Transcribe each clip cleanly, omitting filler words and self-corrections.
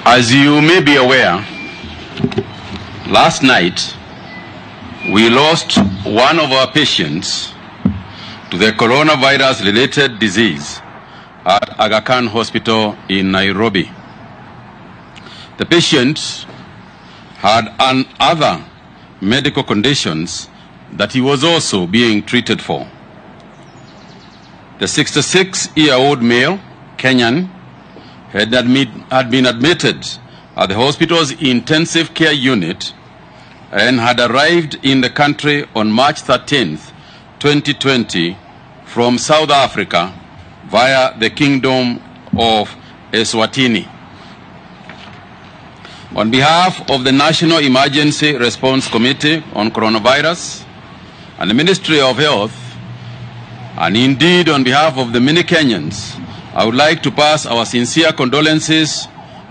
As you may be aware, last night we lost one of our patients to the coronavirus-related disease at Aga Khan Hospital in Nairobi. The patient had other medical conditions that he was also being treated for. The 66-year-old male, Kenyan, had been admitted at the hospital's intensive care unit and had arrived in the country on March 13th, 2020 from South Africa via the Kingdom of Eswatini. On behalf of the National Emergency Response Committee on Coronavirus and the Ministry of Health, and indeed on behalf of the many Kenyans, I would like to pass our sincere condolences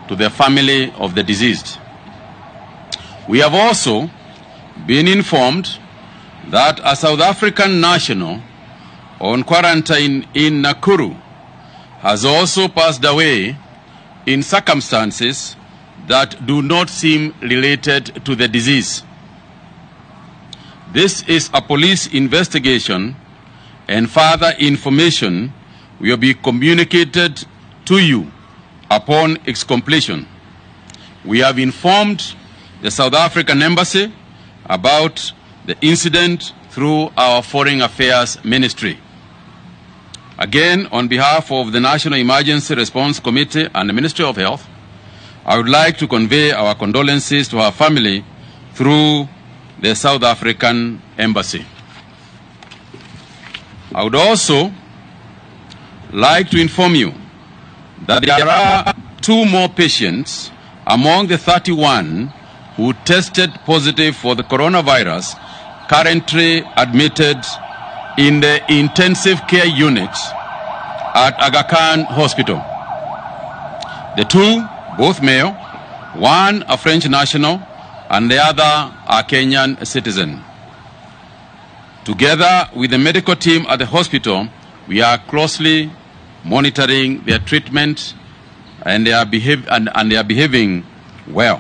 to the family of the deceased. We have also been informed that a South African national on quarantine in Nakuru has also passed away in circumstances that do not seem related to the disease. This is a police investigation, and further information will be communicated to you upon its completion. We have informed the South African Embassy about the incident through our Foreign Affairs Ministry. Again, on behalf of the National Emergency Response Committee and the Ministry of Health, I would like to convey our condolences to her family through the South African Embassy. I would also like to inform you that there are 2 more patients among the 31 who tested positive for the coronavirus currently admitted in the intensive care unit at Aga Khan Hospital. The 2, both male, one a French national and the other a Kenyan citizen. Together with the medical team at the hospital, we are closely monitoring their treatment and they are behaving well.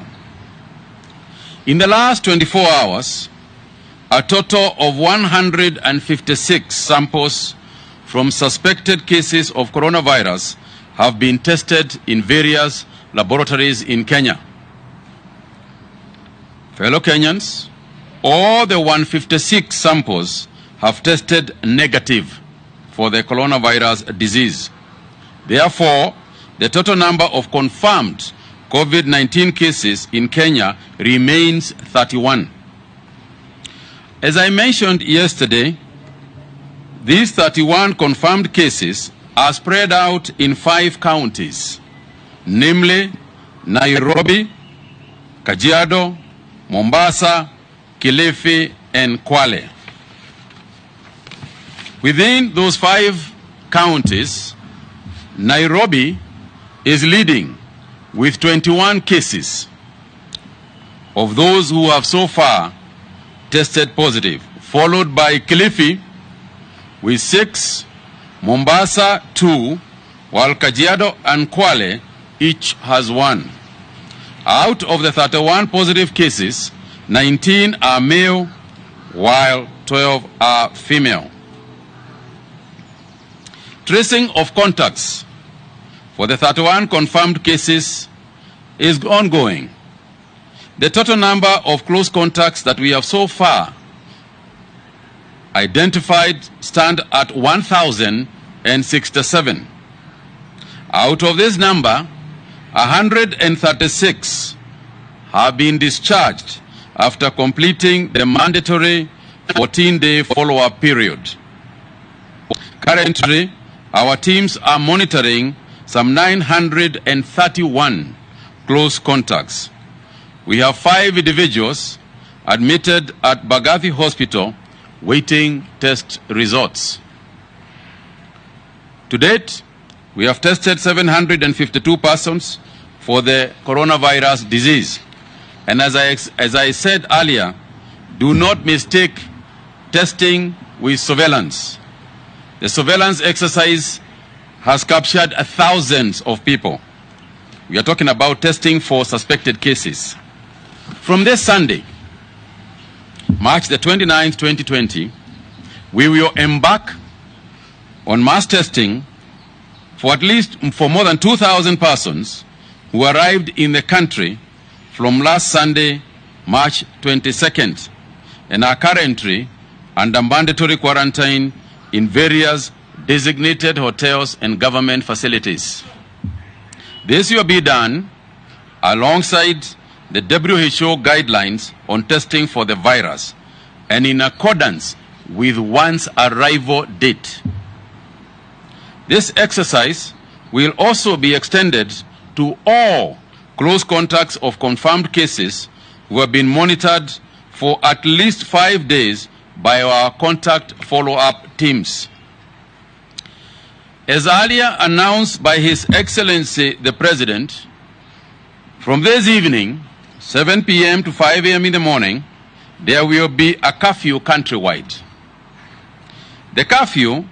In the last 24 hours, a total of 156 samples from suspected cases of coronavirus have been tested in various laboratories in Kenya. Fellow Kenyans, all the 156 samples have tested negative for the coronavirus disease. Therefore, the total number of confirmed COVID-19 cases in Kenya remains 31. As I mentioned yesterday, these 31 confirmed cases are spread out in 5 counties, namely Nairobi, Kajiado, Mombasa, Kilifi, and Kwale. Within those 5 counties, Nairobi is leading with 21 cases of those who have so far tested positive, followed by Kilifi with 6, Mombasa 2, while Kajiado and Kwale each has 1. Out of the 31 positive cases, 19 are male, while 12 are female. Tracing of contacts for the 31 confirmed cases is ongoing. The total number of close contacts that we have so far identified stand at 1,067. Out of this number, 136 have been discharged after completing the mandatory 14-day follow-up period. Currently, our teams are monitoring some 931 close contacts. We have 5 individuals admitted at Bagathi Hospital waiting test results. To date, we have tested 752 persons for the coronavirus disease. And as I said earlier, do not mistake testing with surveillance. The surveillance exercise has captured thousands of people. We are talking about testing for suspected cases. From this Sunday, March the 29th, 2020, we will embark on mass testing for more than 2,000 persons who arrived in the country from last Sunday, March 22nd, and are currently under mandatory quarantine in various designated hotels and government facilities. This will be done alongside the WHO guidelines on testing for the virus and in accordance with one's arrival date. This exercise will also be extended to all close contacts of confirmed cases who have been monitored for at least 5 days by our contact follow-up teams. As earlier announced by His Excellency the President, from this evening, 7 p.m. to 5 a.m. in the morning, there will be a curfew countrywide. The curfew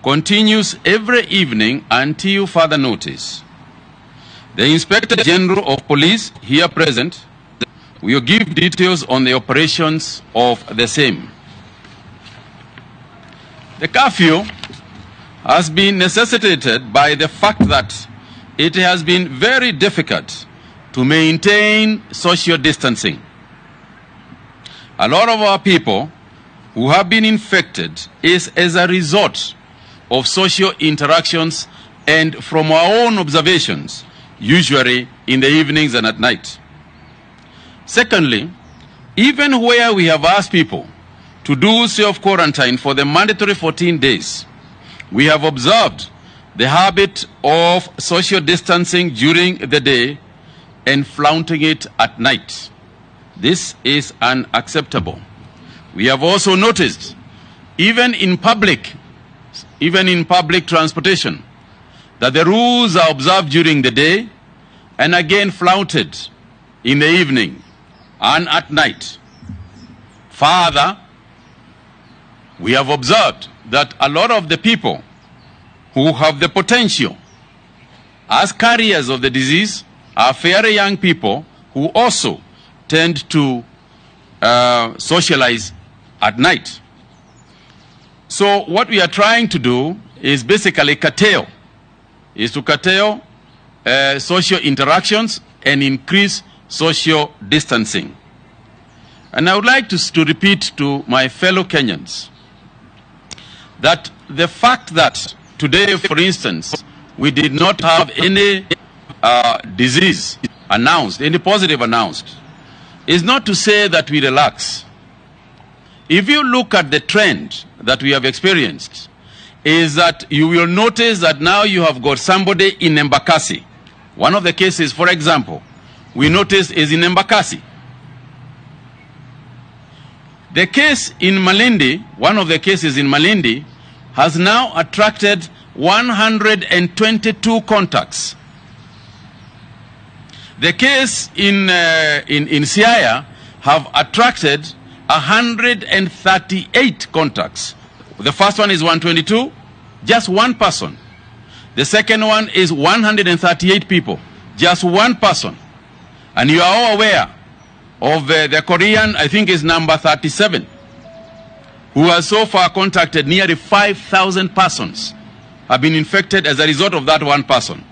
continues every evening until further notice. The Inspector General of Police, here present, will give details on the operations of the same. The curfew has been necessitated by the fact that it has been very difficult to maintain social distancing. A lot of our people who have been infected is as a result of social interactions and from our own observations, usually in the evenings and at night. Secondly, even where we have asked people to do self-quarantine for the mandatory 14 days, we have observed the habit of social distancing during the day and flaunting it at night. This is unacceptable. We have also noticed, even in public transportation, that the rules are observed during the day and again flaunted in the evening and at night. Further, we have observed that a lot of the people who have the potential as carriers of the disease are fairly young people who also tend to socialize at night. So what we are trying to do is basically curtail social interactions and increase social distancing. And I would like to repeat to my fellow Kenyans that the fact that today, for instance, we did not have any disease announced, any positive announced, is not to say that we relax. If you look at the trend that we have experienced, is that you will notice that now you have got somebody in Embakasi. One of the cases, for example, we noticed is in Embakasi. The case in Malindi, one of the cases in Malindi, has now attracted 122 contacts. The case in Siaya have attracted 138 contacts. The first one is 122, just one person. The second one is 138 people, just one person. And you are all aware of the Korean, I think is number 37, who has so far contacted nearly 5,000 persons, have been infected as a result of that one person.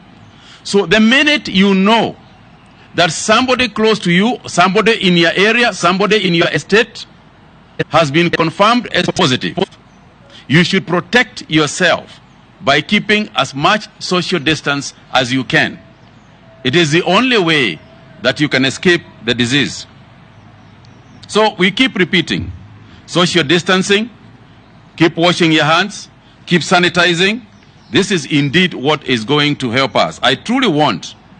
So the minute you know that somebody close to you, somebody in your area, somebody in your estate has been confirmed as positive, you should protect yourself by keeping as much social distance as you can. It is the only way that you can escape the disease. So we keep repeating, social distancing, keep washing your hands, keep sanitizing. This is indeed what is going to help us. I truly want